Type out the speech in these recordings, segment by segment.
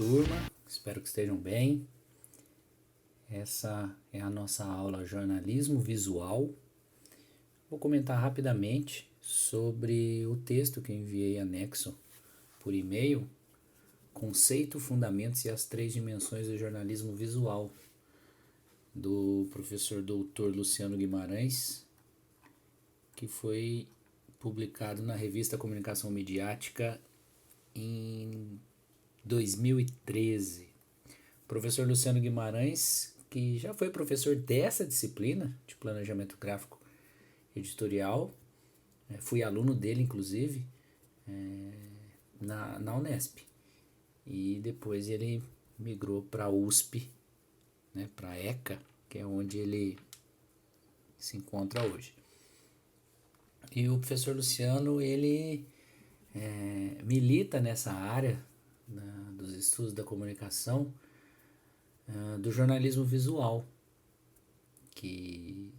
turma, espero que estejam bem. Essa é a nossa aula Jornalismo Visual. Vou comentar rapidamente sobre o texto que eu enviei anexo por e-mail, Conceito, Fundamentos e as Três Dimensões do Jornalismo Visual, do professor doutor Luciano Guimarães, que foi publicado na revista Comunicação Midiática em 2013. Professor Luciano Guimarães, que já foi professor dessa disciplina de planejamento gráfico editorial, fui aluno dele inclusive na Unesp, e depois ele migrou para a USP, para a ECA, que é onde ele se encontra hoje. E o professor Luciano, ele milita nessa área dos estudos da comunicação, do jornalismo visual, que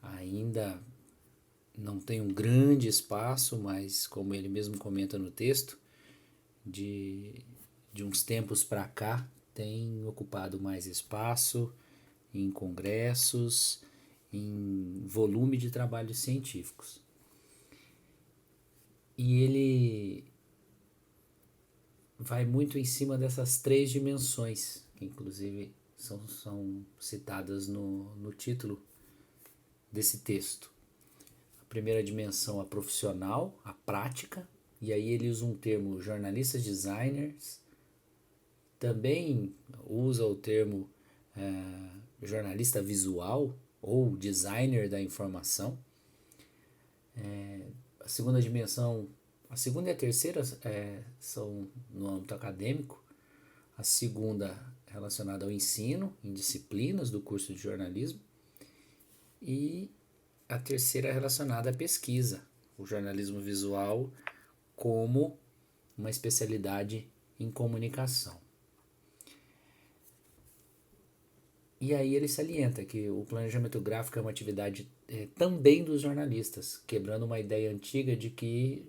ainda não tem um grande espaço, mas como ele mesmo comenta no texto, de uns tempos para cá tem ocupado mais espaço em congressos, em volume de trabalhos científicos. E ele vai muito em cima dessas três dimensões, que inclusive são citadas no título desse texto. A primeira dimensão, a profissional, a prática, e aí ele usa um termo jornalistas designers, também usa o termo jornalista visual ou designer da informação. A segunda dimensão, a segunda e a terceira são no âmbito acadêmico, a segunda relacionada ao ensino, em disciplinas do curso de jornalismo, e a terceira relacionada à pesquisa, o jornalismo visual como uma especialidade em comunicação. E aí ele salienta que o planejamento gráfico é uma atividade também dos jornalistas, quebrando uma ideia antiga de que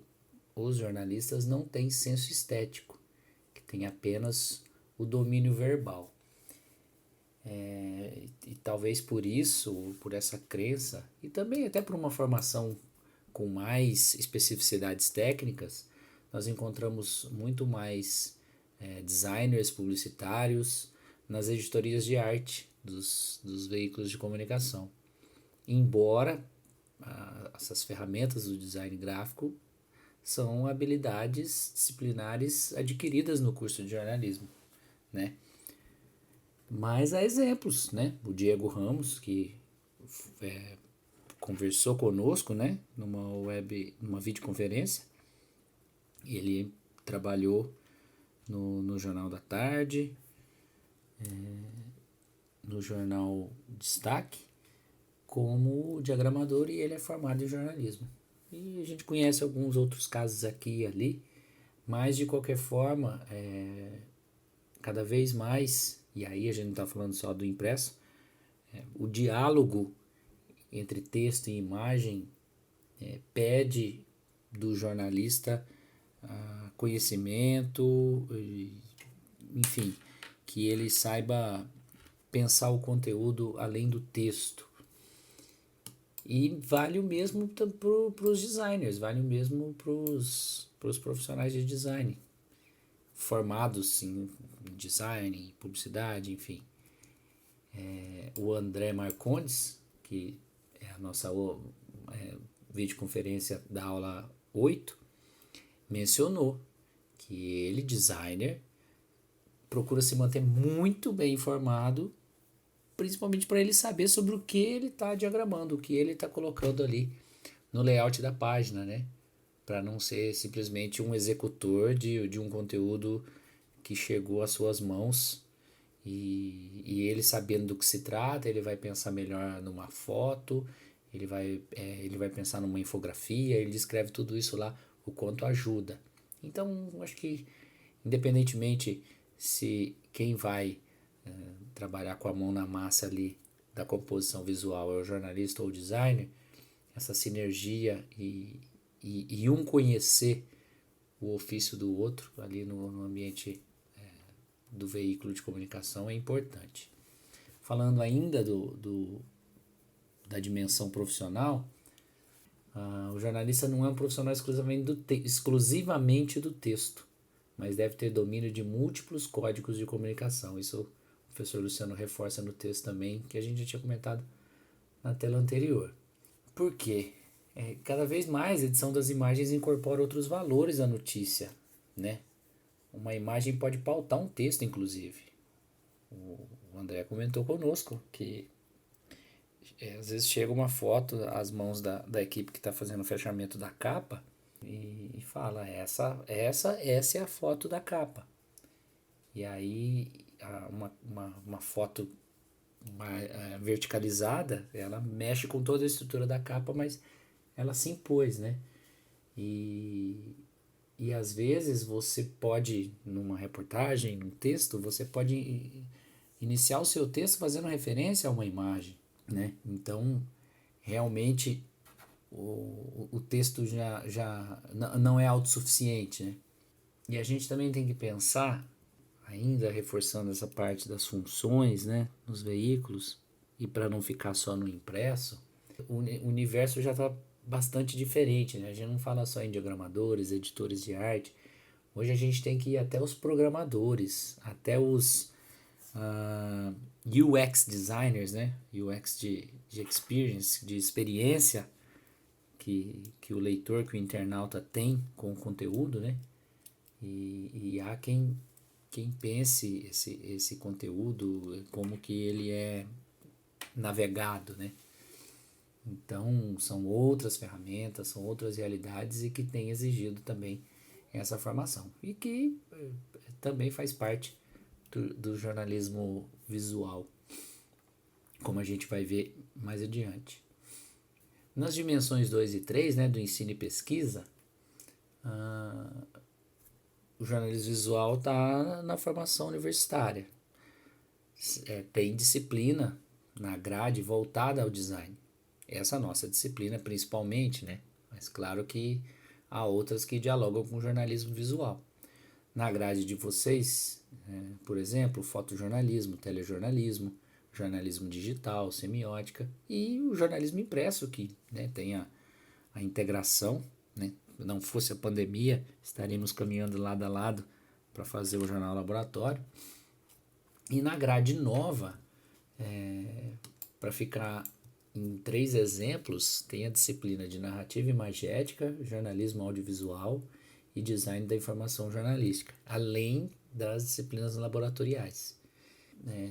os jornalistas não têm senso estético, que tem apenas o domínio verbal. E talvez por isso, por essa crença, e também até por uma formação com mais especificidades técnicas, nós encontramos muito mais designers publicitários nas editorias de arte dos veículos de comunicação. Embora essas ferramentas do design gráfico são habilidades disciplinares adquiridas no curso de jornalismo, né? Mas há exemplos, né? O Diego Ramos, que conversou conosco, né? Numa videoconferência, e ele trabalhou no Jornal da Tarde, no Jornal Destaque, como diagramador, e ele é formado em jornalismo. E a gente conhece alguns outros casos aqui e ali, mas de qualquer forma, cada vez mais, e aí a gente não está falando só do impresso, o diálogo entre texto e imagem pede do jornalista conhecimento, enfim, que ele saiba pensar o conteúdo além do texto. E vale o mesmo para os designers, vale o mesmo para os profissionais de design, formados em design, em publicidade, enfim. O André Marcondes, que é a nossa videoconferência da aula 8, mencionou que ele, designer, procura se manter muito bem informado, principalmente para ele saber sobre o que ele está diagramando, o que ele está colocando ali no layout da página, né? Para não ser simplesmente um executor de um conteúdo que chegou às suas mãos, e ele sabendo do que se trata, ele vai pensar melhor numa foto, ele vai pensar numa infografia, ele descreve tudo isso lá, o quanto ajuda. Então, acho que independentemente se quem vai trabalhar com a mão na massa ali da composição visual é o jornalista ou o designer, essa sinergia e um conhecer o ofício do outro ali no ambiente do veículo de comunicação é importante. Falando ainda da dimensão profissional, o jornalista não é um profissional exclusivamente do texto, mas deve ter domínio de múltiplos códigos de comunicação. Isso o professor Luciano reforça no texto também, que a gente já tinha comentado na tela anterior. Por quê? Cada vez mais a edição das imagens incorpora outros valores à notícia, né? Uma imagem pode pautar um texto, inclusive. O André comentou conosco que às vezes chega uma foto às mãos da equipe que está fazendo o fechamento da capa e fala, essa é a foto da capa. E aí uma foto verticalizada, ela mexe com toda a estrutura da capa, mas ela se impôs, né? E às vezes você pode, numa reportagem, num texto, você pode iniciar o seu texto fazendo referência a uma imagem, né? Então, realmente, o texto já não é autossuficiente, né? E a gente também tem que pensar, ainda reforçando essa parte das funções, né, nos veículos, e para não ficar só no impresso, o universo já está bastante diferente, né? A gente não fala só em diagramadores, editores de arte. Hoje a gente tem que ir até os programadores, até os UX designers, né? UX de experience, de experiência que o leitor, que o internauta tem com o conteúdo, né? E há quem pense esse conteúdo, como que ele é navegado, né? Então, são outras ferramentas, são outras realidades e que tem exigido também essa formação. E que também faz parte do jornalismo visual, como a gente vai ver mais adiante. Nas dimensões 2 e 3, né, do ensino e pesquisa, o jornalismo visual está na formação universitária. Tem disciplina na grade voltada ao design. Essa nossa disciplina principalmente, né? Mas claro que há outras que dialogam com o jornalismo visual. Na grade de vocês, por exemplo, fotojornalismo, telejornalismo, jornalismo digital, semiótica e o jornalismo impresso, que, né, tem a integração, né? Se não fosse a pandemia, estaríamos caminhando lado a lado para fazer o jornal laboratório. E na grade nova, para ficar em 3 exemplos, tem a disciplina de narrativa imagética, jornalismo audiovisual e design da informação jornalística, além das disciplinas laboratoriais.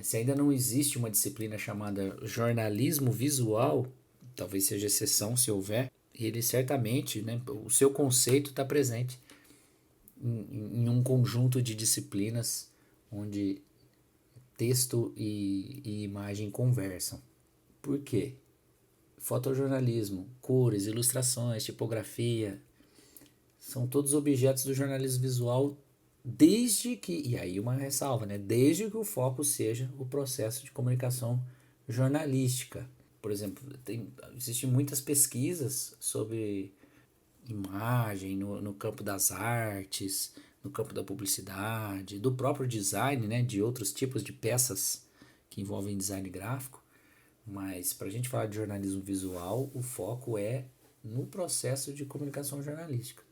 Se ainda não existe uma disciplina chamada jornalismo visual, talvez seja exceção se houver, ele certamente, né, o seu conceito está presente em um conjunto de disciplinas onde texto e imagem conversam. Por quê? Fotojornalismo, cores, ilustrações, tipografia, são todos objetos do jornalismo visual desde que, e aí uma ressalva, né? Desde que o foco seja o processo de comunicação jornalística. Por exemplo, existem muitas pesquisas sobre imagem no campo das artes, no campo da publicidade, do próprio design, né? De outros tipos de peças que envolvem design gráfico. Mas para a gente falar de jornalismo visual, o foco é no processo de comunicação jornalística.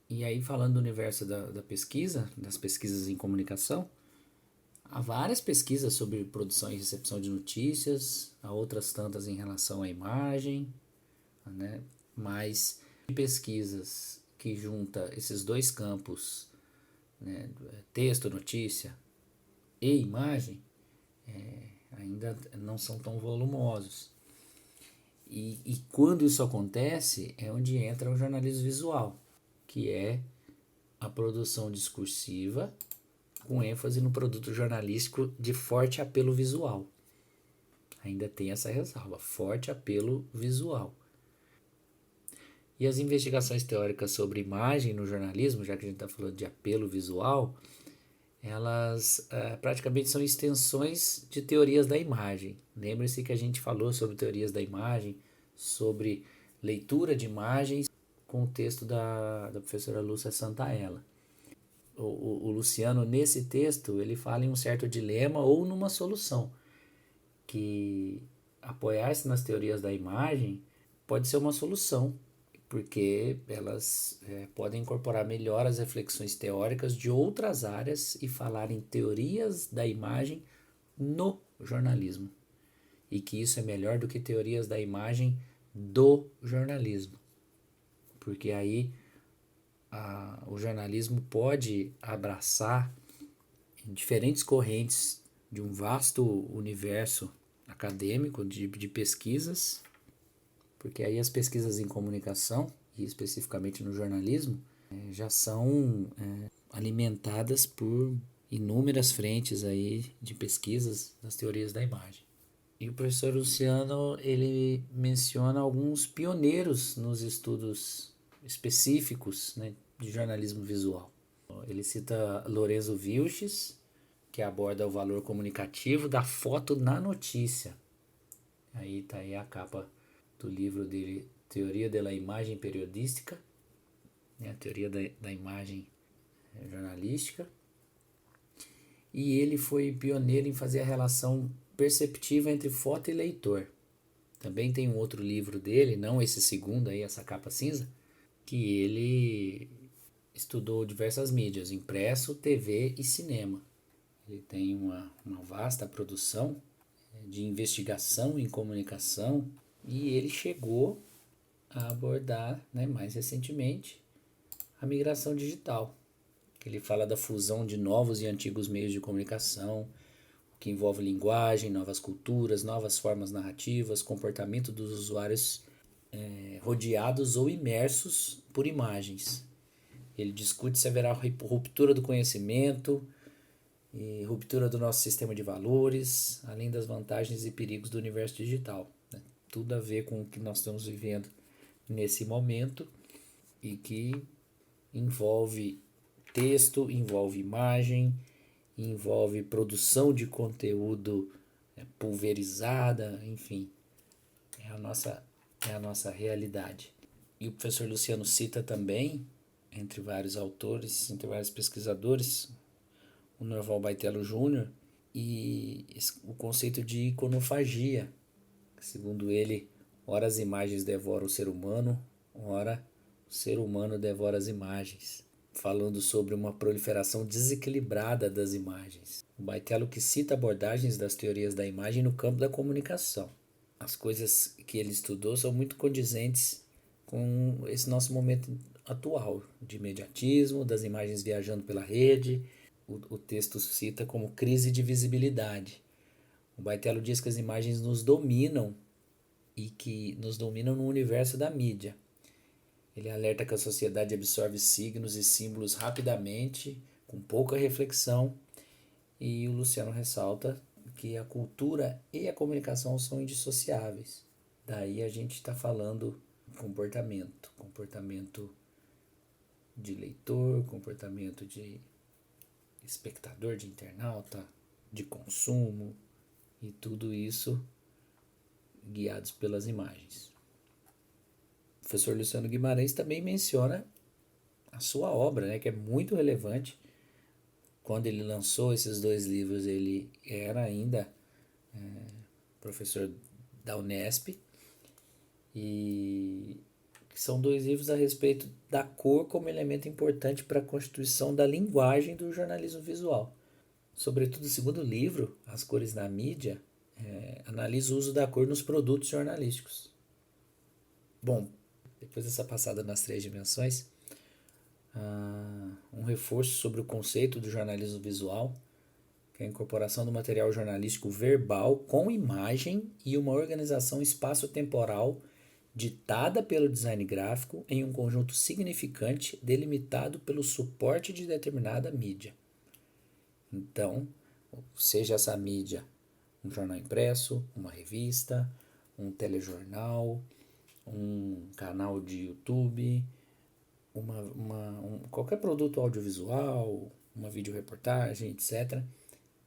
E aí, falando do universo da pesquisa, das pesquisas em comunicação, há várias pesquisas sobre produção e recepção de notícias, há outras tantas em relação à imagem, né? Mas pesquisas que juntam esses dois campos, né? Texto, notícia e imagem, ainda não são tão volumosos. E quando isso acontece, é onde entra o jornalismo visual, que é a produção discursiva com ênfase no produto jornalístico de forte apelo visual. Ainda tem essa ressalva, forte apelo visual. E as investigações teóricas sobre imagem no jornalismo, já que a gente está falando de apelo visual, elas praticamente são extensões de teorias da imagem. Lembre-se que a gente falou sobre teorias da imagem, sobre leitura de imagens, com o texto da professora Lúcia Santaella. o Luciano, nesse texto, ele fala em um certo dilema ou numa solução, que apoiar-se nas teorias da imagem pode ser uma solução, porque elas podem incorporar melhor as reflexões teóricas de outras áreas e falar em teorias da imagem no jornalismo. E que isso é melhor do que teorias da imagem do jornalismo. Porque aí o jornalismo pode abraçar diferentes correntes de um vasto universo acadêmico de pesquisas, porque aí as pesquisas em comunicação, e especificamente no jornalismo, já são alimentadas por inúmeras frentes aí de pesquisas das teorias da imagem. E o professor Luciano, ele menciona alguns pioneiros nos estudos específicos, né, de jornalismo visual. Ele cita Lorenzo Vilches, que aborda o valor comunicativo da foto na notícia. Aí está aí a capa do livro dele, Teoria da Imagem Periodística, né, a teoria da imagem jornalística. E ele foi pioneiro em fazer a relação perceptiva entre foto e leitor. Também tem um outro livro dele, não esse segundo aí, essa capa cinza, que ele estudou diversas mídias, impresso, TV e cinema. Ele tem uma vasta produção de investigação em comunicação e ele chegou a abordar, né, mais recentemente, a migração digital. Ele fala da fusão de novos e antigos meios de comunicação, que envolve linguagem, novas culturas, novas formas narrativas, comportamento dos usuários rodeados ou imersos por imagens. Ele discute se haverá ruptura do conhecimento e ruptura do nosso sistema de valores, além das vantagens e perigos do universo digital. Né? Tudo a ver com o que nós estamos vivendo nesse momento e que envolve texto, envolve imagem, envolve produção de conteúdo pulverizada, enfim, é a nossa realidade. E o professor Luciano cita também, entre vários autores, entre vários pesquisadores, o Norval Baitello Júnior, e o conceito de iconofagia. Segundo ele, ora as imagens devoram o ser humano, ora o ser humano devora as imagens, falando sobre uma proliferação desequilibrada das imagens. O Baitello que cita abordagens das teorias da imagem no campo da comunicação. As coisas que ele estudou são muito condizentes com esse nosso momento atual, de imediatismo, das imagens viajando pela rede. O texto cita como crise de visibilidade. O Baitello diz que as imagens nos dominam e que nos dominam no universo da mídia. Ele alerta que a sociedade absorve signos e símbolos rapidamente, com pouca reflexão, e o Luciano ressalta que a cultura e a comunicação são indissociáveis. Daí a gente está falando comportamento de leitor, comportamento de espectador, de internauta, de consumo, e tudo isso guiados pelas imagens. O professor Luciano Guimarães também menciona a sua obra, né, que é muito relevante. Quando ele lançou esses dois livros, ele era ainda professor da Unesp, e são dois livros a respeito da cor como elemento importante para a constituição da linguagem do jornalismo visual. Sobretudo o segundo livro, As Cores na Mídia, analisa o uso da cor nos produtos jornalísticos. Bom, depois dessa passada nas 3 dimensões, um reforço sobre o conceito do jornalismo visual, que é a incorporação do material jornalístico verbal com imagem e uma organização espaço-temporal ditada pelo design gráfico em um conjunto significante delimitado pelo suporte de determinada mídia. Então, seja essa mídia um jornal impresso, uma revista, um telejornal, um canal de YouTube, qualquer produto audiovisual, uma videoreportagem, etc.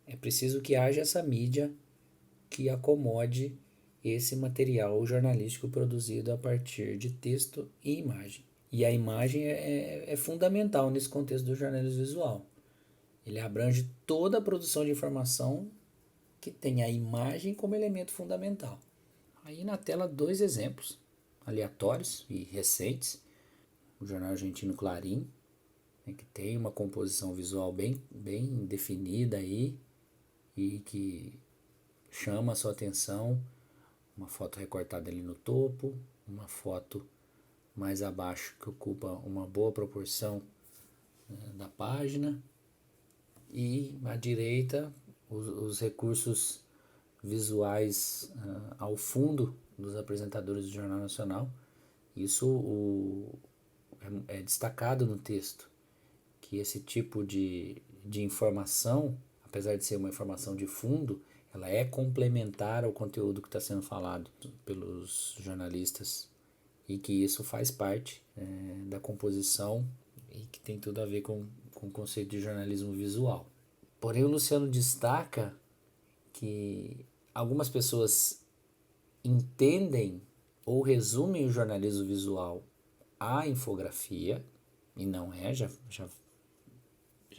É preciso que haja essa mídia que acomode esse material jornalístico produzido a partir de texto e imagem. E a imagem é fundamental nesse contexto do jornalismo visual. Ele abrange toda a produção de informação que tem a imagem como elemento fundamental. Aí na tela, dois exemplos aleatórios e recentes. O jornal argentino Clarín, né, que tem uma composição visual bem definida aí e que chama a sua atenção. Uma foto recortada ali no topo, uma foto mais abaixo que ocupa uma boa proporção, né, da página, e à direita os recursos visuais ao fundo dos apresentadores do Jornal Nacional. Isso é destacado no texto, que esse tipo de informação, apesar de ser uma informação de fundo, ela é complementar ao conteúdo que está sendo falado pelos jornalistas e que isso faz parte da composição e que tem tudo a ver com o conceito de jornalismo visual. Porém, o Luciano destaca que algumas pessoas entendem ou resumem o jornalismo visual à infografia, e não é, já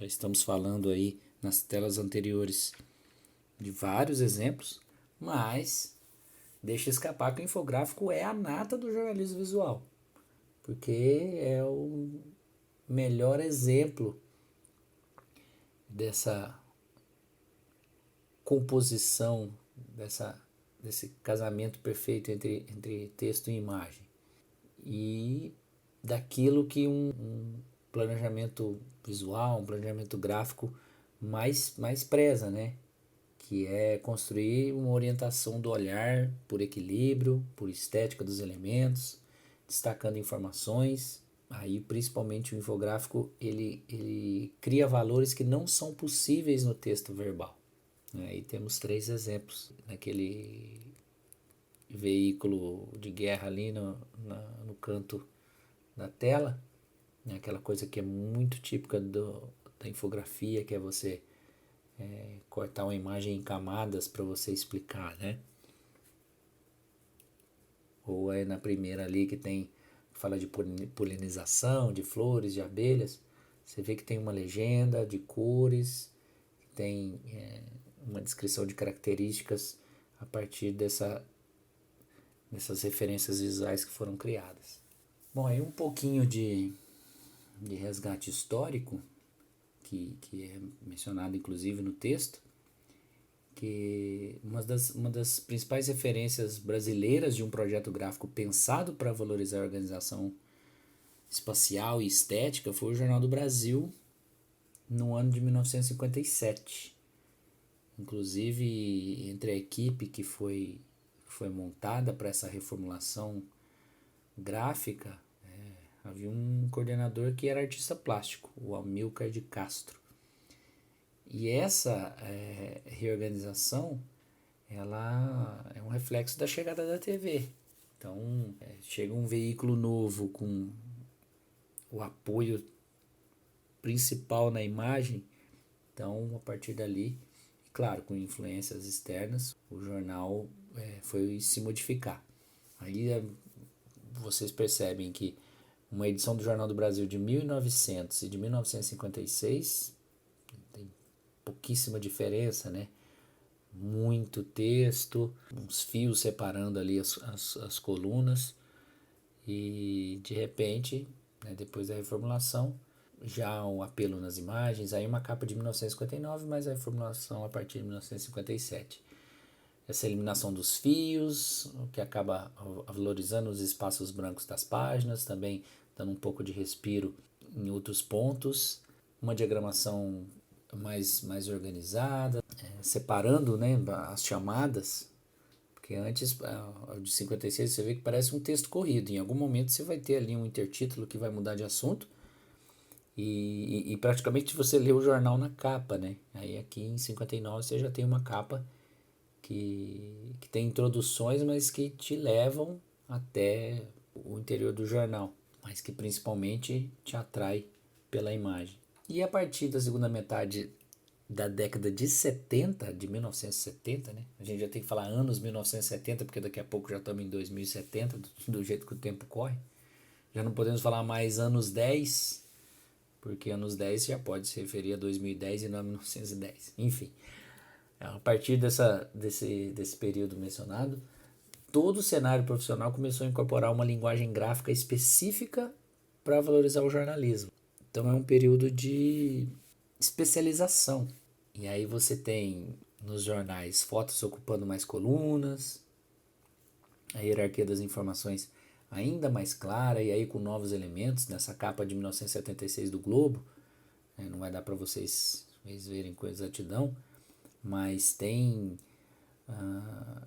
estamos falando aí nas telas anteriores de vários exemplos, mas deixa escapar que o infográfico é a nata do jornalismo visual, porque é o melhor exemplo dessa composição, desse casamento perfeito entre texto e imagem, e daquilo que um planejamento visual, um planejamento gráfico mais preza, né? Que é construir uma orientação do olhar por equilíbrio, por estética dos elementos, destacando informações. Aí, principalmente o infográfico, ele cria valores que não são possíveis no texto verbal. Aí temos 3 exemplos naquele veículo de guerra ali no canto da tela, né? Aquela coisa que é muito típica da infografia, que é você cortar uma imagem em camadas para você explicar, né? Ou é na primeira ali que fala de polinização, de flores, de abelhas. Você vê que tem uma legenda de cores, tem uma descrição de características a partir dessas referências visuais que foram criadas. Bom, aí um pouquinho de resgate histórico, que é mencionado inclusive no texto, que uma das principais referências brasileiras de um projeto gráfico pensado para valorizar a organização espacial e estética foi o Jornal do Brasil, no ano de 1957. Inclusive, entre a equipe que foi montada para essa reformulação gráfica, havia um coordenador que era artista plástico, o Amilcar de Castro. E essa reorganização, ela é um reflexo da chegada da TV. Então, chega um veículo novo com o apoio principal na imagem. Então, a partir dali, claro, com influências externas, o jornal foi se modificar. Aí vocês percebem que uma edição do Jornal do Brasil de 1900 e de 1956 tem pouquíssima diferença, né? Muito texto, uns fios separando ali as colunas, e de repente, né, depois da reformulação, já um apelo nas imagens, aí uma capa de 1959, mas a reformulação a partir de 1957. Essa eliminação dos fios, o que acaba valorizando os espaços brancos das páginas, também dando um pouco de respiro em outros pontos, uma diagramação mais organizada, separando, né, as chamadas, porque antes, de 56, você vê que parece um texto corrido. Em algum momento você vai ter ali um intertítulo que vai mudar de assunto, e praticamente você lê o jornal na capa, né? Aí aqui em 59 você já tem uma capa que tem introduções, mas que te levam até o interior do jornal, mas que principalmente te atrai pela imagem. E a partir da segunda metade da década de 70, de 1970, né? A gente já tem que falar anos 1970, porque daqui a pouco já estamos em 2070, do jeito que o tempo corre. Já não podemos falar mais anos 10, porque anos 10 já pode se referir a 2010 e não a 1910. Enfim, a partir desse período mencionado, todo o cenário profissional começou a incorporar uma linguagem gráfica específica para valorizar o jornalismo. Então é um período de especialização. E aí você tem nos jornais fotos ocupando mais colunas, a hierarquia das informações ainda mais clara e aí com novos elementos nessa capa de 1976 do Globo. Não vai dar para vocês verem com exatidão, mas tem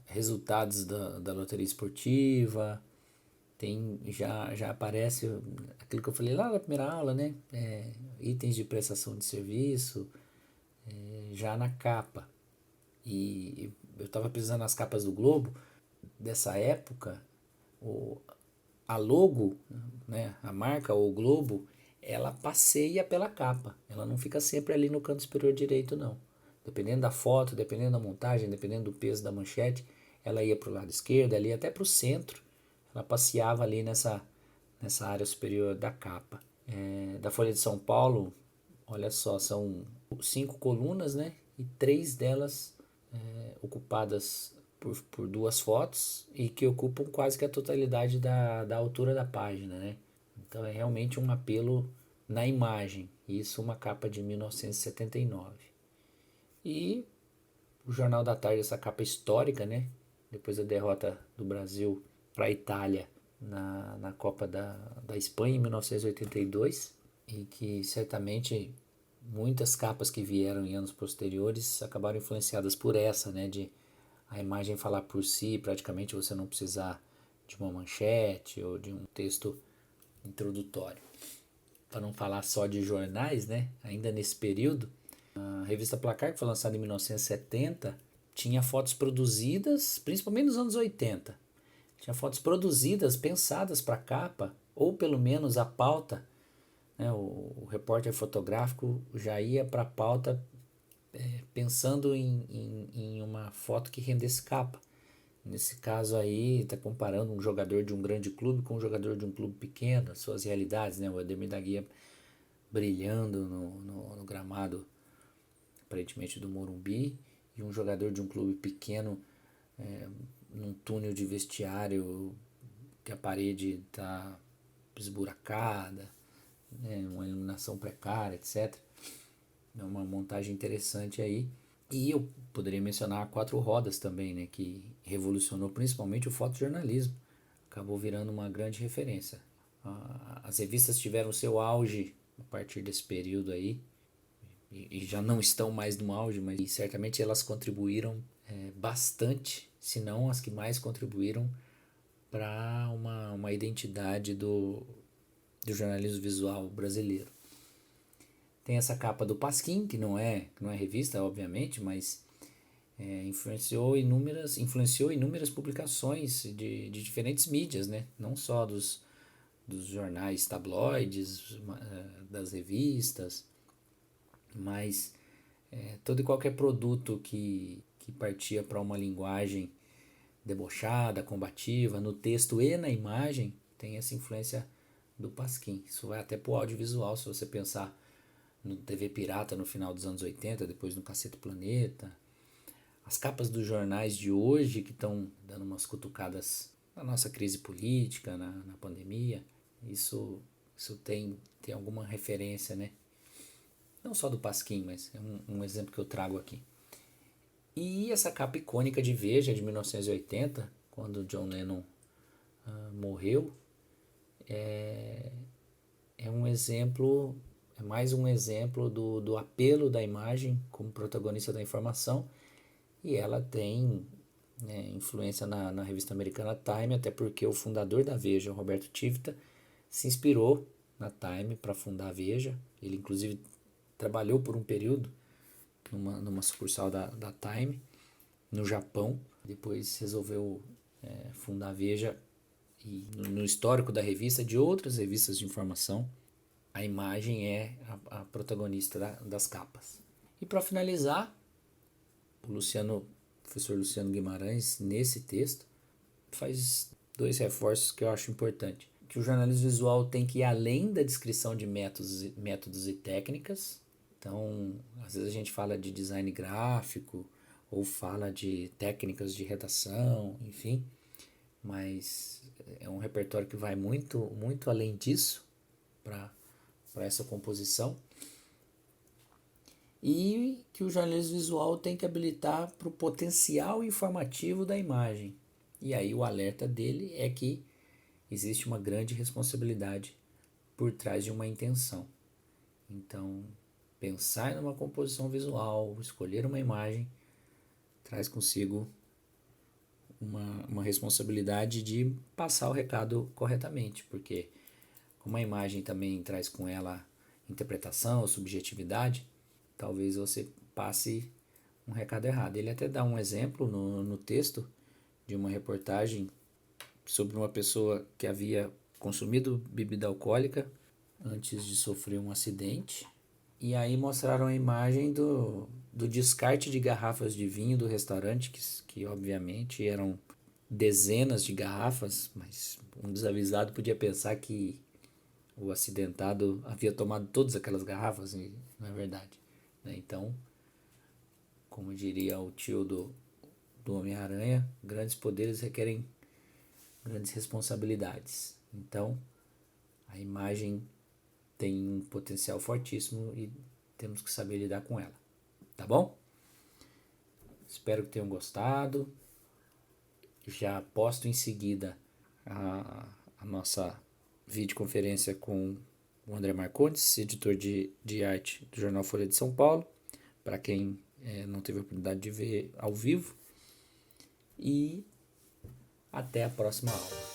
resultados da loteria esportiva, já aparece aquilo que eu falei lá na primeira aula, né? Itens de prestação de serviço, já na capa. E eu estava pesquisando nas capas do Globo dessa época, a logo, né, a marca ou o Globo, ela passeia pela capa, ela não fica sempre ali no canto superior direito, não. Dependendo da foto, dependendo da montagem, dependendo do peso da manchete, ela ia para o lado esquerdo, ali até para o centro, ela passeava ali nessa área superior da capa. Da Folha de São Paulo, olha só, são 5 colunas, né, e 3 delas ocupadas por 2 fotos e que ocupam quase que a totalidade da altura da página, né? Então é realmente um apelo na imagem. Isso uma capa de 1979. E o Jornal da Tarde, essa capa histórica, né? Depois da derrota do Brasil para a Itália na Copa da Espanha em 1982, e que certamente muitas capas que vieram em anos posteriores acabaram influenciadas por essa, né? De a imagem falar por si, praticamente você não precisar de uma manchete ou de um texto introdutório. Para não falar só de jornais, né? Ainda nesse período, a revista Placar, que foi lançada em 1970, tinha fotos produzidas, principalmente nos anos 80. Tinha fotos produzidas, pensadas para a capa, ou pelo menos a pauta, né? O repórter fotográfico já ia para a pauta pensando em uma foto que rendesse capa. Nesse caso aí, está comparando um jogador de um grande clube com um jogador de um clube pequeno, as suas realidades, né? O Ademir da Guia brilhando no gramado, aparentemente do Morumbi, e um jogador de um clube pequeno num túnel de vestiário que a parede está esburacada, né? Uma iluminação precária, etc. É uma montagem interessante aí. E eu poderia mencionar a 4 rodas também, né, que revolucionou principalmente o fotojornalismo. Acabou virando uma grande referência. As revistas tiveram seu auge a partir desse período aí, e já não estão mais no auge, mas certamente elas contribuíram bastante, se não as que mais contribuíram para uma identidade do jornalismo visual brasileiro. Tem essa capa do Pasquim, que não é revista, obviamente, mas influenciou inúmeras publicações de diferentes mídias, né? Não só dos jornais tabloides, das revistas, mas todo e qualquer produto que partia para uma linguagem debochada, combativa, no texto e na imagem, tem essa influência do Pasquim. Isso vai até para o audiovisual, se você pensar no TV Pirata no final dos anos 80, depois no Cacete Planeta. As capas dos jornais de hoje que estão dando umas cutucadas na nossa crise política, na pandemia, isso tem alguma referência, né? Não só do Pasquim, mas é um exemplo que eu trago aqui. E essa capa icônica de Veja de 1980, quando John Lennon morreu, é um exemplo, é mais um exemplo do apelo da imagem como protagonista da informação, e ela tem influência na revista americana Time, até porque o fundador da Veja, Roberto Tivita, se inspirou na Time para fundar a Veja. Ele inclusive trabalhou por um período numa sucursal da Time no Japão, depois resolveu fundar a Veja, e no histórico da revista, de outras revistas de informação, a imagem é a protagonista das capas. E para finalizar, o professor Luciano Guimarães, nesse texto, faz 2 reforços que eu acho importante. que o jornalismo visual tem que ir além da descrição de métodos e técnicas. Então, às vezes a gente fala de design gráfico ou fala de técnicas de redação, enfim, mas é um repertório que vai muito além disso para essa composição. E que o jornalismo visual tem que habilitar para o potencial informativo da imagem. E aí o alerta dele é que existe uma grande responsabilidade por trás de uma intenção. Então, pensar numa composição visual, escolher uma imagem, traz consigo uma responsabilidade de passar o recado corretamente, porque como a imagem também traz com ela interpretação, subjetividade, talvez você passe um recado errado. Ele até dá um exemplo no texto de uma reportagem sobre uma pessoa que havia consumido bebida alcoólica antes de sofrer um acidente. E aí mostraram a imagem do descarte de garrafas de vinho do restaurante, que obviamente eram dezenas de garrafas, mas um desavisado podia pensar que o acidentado havia tomado todas aquelas garrafas, e não é verdade. Então, como diria o tio do Homem-Aranha, grandes poderes requerem grandes responsabilidades. Então, a imagem tem um potencial fortíssimo e temos que saber lidar com ela. Tá bom? Espero que tenham gostado. Já posto em seguida a nossa videoconferência com o André Marcondes, editor de arte do jornal Folha de São Paulo, para quem não teve a oportunidade de ver ao vivo. E até a próxima aula.